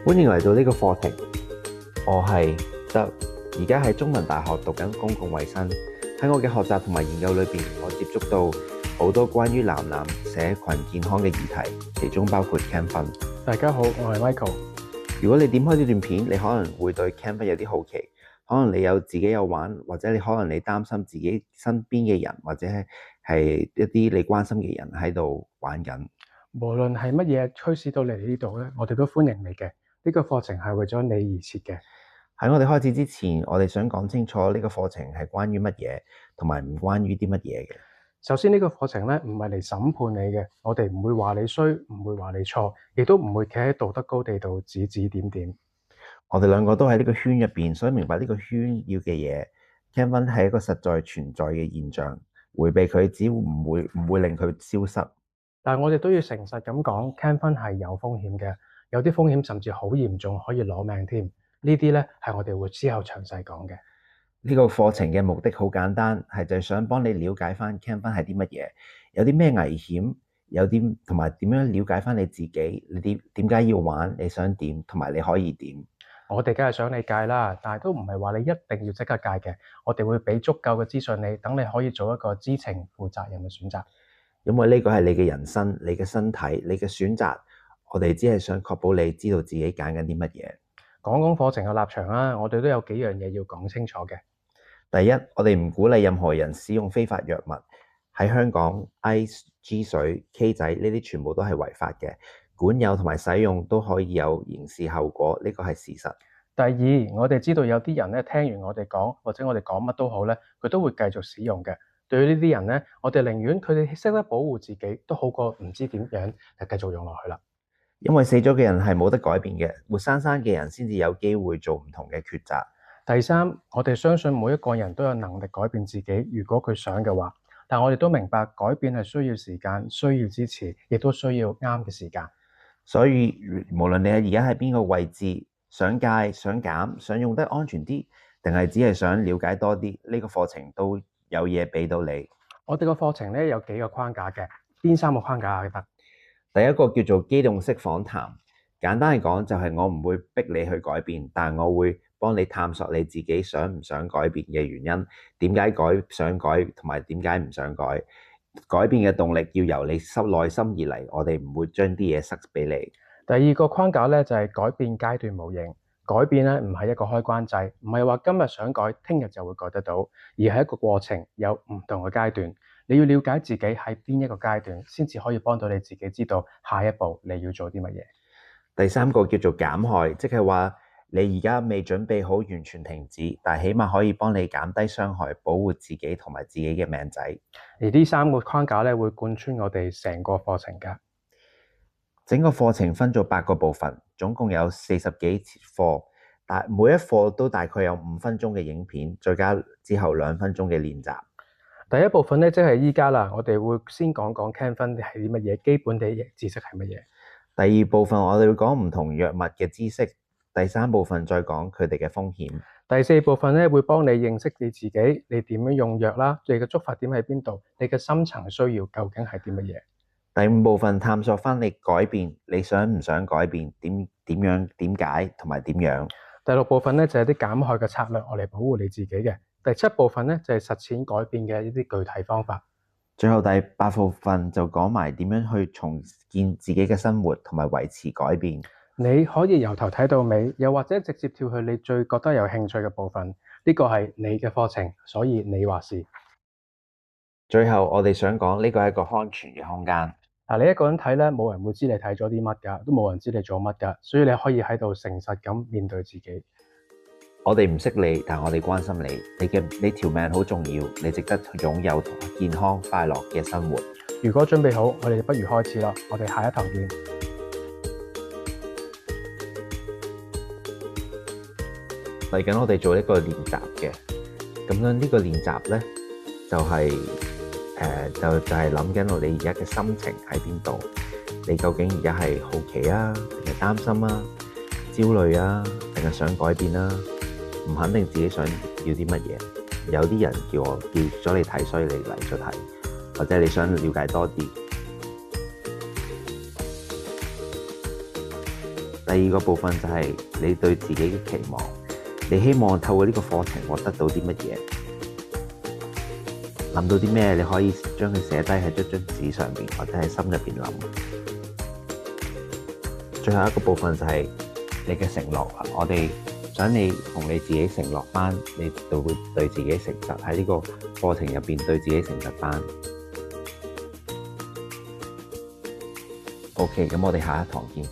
歡迎嚟到呢個課程，我係德，而家喺中文大學讀緊公共衛生。喺我嘅學習同埋研究裏邊，我接觸到好多關於男社群健康嘅議題，其中包括 Cam 分。大家好，我係 Michael。如果你點開呢段片，你可能會對 Cam 分有啲好奇，可能你自己有玩，或者你擔心自己身邊嘅人，或者係一啲你關心嘅人喺度玩緊。無論係乜嘢驅使到你嚟呢度咧，我哋都歡迎你嘅。呢個課程係為咗你而設嘅。喺我哋開始之前，我哋想講清楚呢個課程係關於乜嘢，同埋唔關於啲乜嘢嘅。首先呢個課程咧唔係嚟審判你嘅，我哋唔會話你衰，唔會話你錯，亦都唔會企喺道德高地度指指點點。我哋兩個都喺呢個圈入邊，所以明白呢個圈要嘅嘢。Cam 分係一個實在存在嘅現象，迴避佢只唔會令佢消失。但係我哋都要誠實咁講，Cam 分係有風險嘅，有啲風險甚至好嚴重，可以攞命添。呢啲咧係我哋會之後詳細講嘅。呢個課程嘅目的好簡單，係就係想幫你了解翻 Cam 分係啲乜嘢，有啲咩危險，有啲同埋點樣了解翻你自己，你點解要玩，你想點，同埋你可以點。我哋梗係想你戒啦，但係都唔係話你一定要即刻戒嘅。我哋會俾足夠嘅資訊你，等你可以做一個知情負責任嘅選擇。因為呢個係你嘅人生、你嘅身體、你嘅選擇，我哋只係想確保你知道自己揀緊啲乜嘢。講課程嘅立場啦，我哋都有幾樣嘢要講清楚嘅。第一，我哋唔鼓勵任何人使用非法藥物。喺香港 ，Ice、G 水、K 仔呢啲全部都係違法嘅，管有同埋使用都可以有刑事後果，呢個係事實。第二，我哋知道有啲人咧聽完我哋講，或者我哋講乜都好咧，佢都會繼續使用嘅。對於呢啲人咧，我哋寧願佢哋識得保護自己，都好過唔知點樣就繼續用落去啦。因為死咗嘅人係冇得改變嘅，活生生嘅人先至有機會做唔同嘅抉擇。第三，我哋相信每一個人都有能力改變自己，如果佢想嘅話。但我哋都明白改變係需要時間，需要支持，亦都需要啱嘅時間。所以無論你而家喺邊個位置，想戒、想減、想用得安全啲，定係只係想了解多啲，呢個課程都有嘢俾到你。我哋個課程咧有幾個框架嘅，邊3個框架得？第一個叫做機動式訪談，簡單嚟講就係我唔會逼你去改變，但係我會幫你探索你自己想唔想改變嘅原因，點解想改同埋點解唔想改。改變嘅動力要由你內心而嚟，我哋唔會將啲嘢塞俾你。第二個框架咧就係改變階段模型。改變咧唔係一個開關掣，唔係話今日想改，聽日就會改得到，而係一個過程，有唔同嘅階段。你要了解自己喺邊一個階段，先至可以幫到你自己知道下一步你要做啲乜嘢。第三個叫做減害，即係話你而家未準備好完全停止，但係起碼可以幫你減低傷害，保護自己同埋自己嘅命仔。而呢3個框架咧會貫穿我哋成個課程㗎。整個課程分咗8個部分，總共有40幾課，但每一課都大概有5分鐘嘅影片，再加之後2分鐘嘅練習。第一部分咧即係依家啦，我哋會先講 Cam 分係啲乜嘢，基本嘅知識係乜嘢。第二部分我哋會講唔同藥物嘅知識，第3部分再講佢哋嘅風險。第4部分咧會幫你認識你自己，你點樣用藥啦，你嘅觸發點喺邊度，你嘅深層需要究竟係啲乜嘢。第5部分探索翻你改變，你想唔想改變，點樣、點解同埋點樣。第6部分咧就係啲減害嘅策略，我嚟保護你自己嘅。第7部分咧就係實踐改變嘅一啲具體方法。最後第8部分就講埋點樣去重建自己嘅生活同埋維持改變。你可以由頭睇到尾，又或者直接跳去你最覺得有興趣嘅部分。呢個係你嘅課程，所以你話事。最後我哋想講呢個係一個安全嘅空間。你一個人睇咧，冇人會知你睇咗啲乜㗎，都冇人知你做乜㗎，所以你可以喺度誠實咁面對自己。我哋唔識你，但我哋關心你。你條命好重要，你值得擁有健康快樂嘅生活。如果準備好，我哋不如開始啦。我哋下一堂見。嚟緊我哋做一個練習嘅，咁樣呢個練習咧就係就係諗緊我哋而家嘅心情喺邊度？你究竟而家係好奇啊，定係擔心啊、焦慮啊，定係想改變啊？唔肯定自己想要啲乜嘢？有啲人叫咗你睇，所以你嚟咗睇，或者你想了解多啲。第二個部分就係你對自己嘅期望，你希望透過呢個課程獲得到啲乜嘢？諗到啲咩？你可以將佢寫低喺張紙上面，或者喺心入邊諗。最後一個部分就係你嘅承諾。我哋想你同你自己承諾翻，你就會對自己誠實，喺呢個課程入邊對自己誠實翻。OK，咁我哋下一堂見。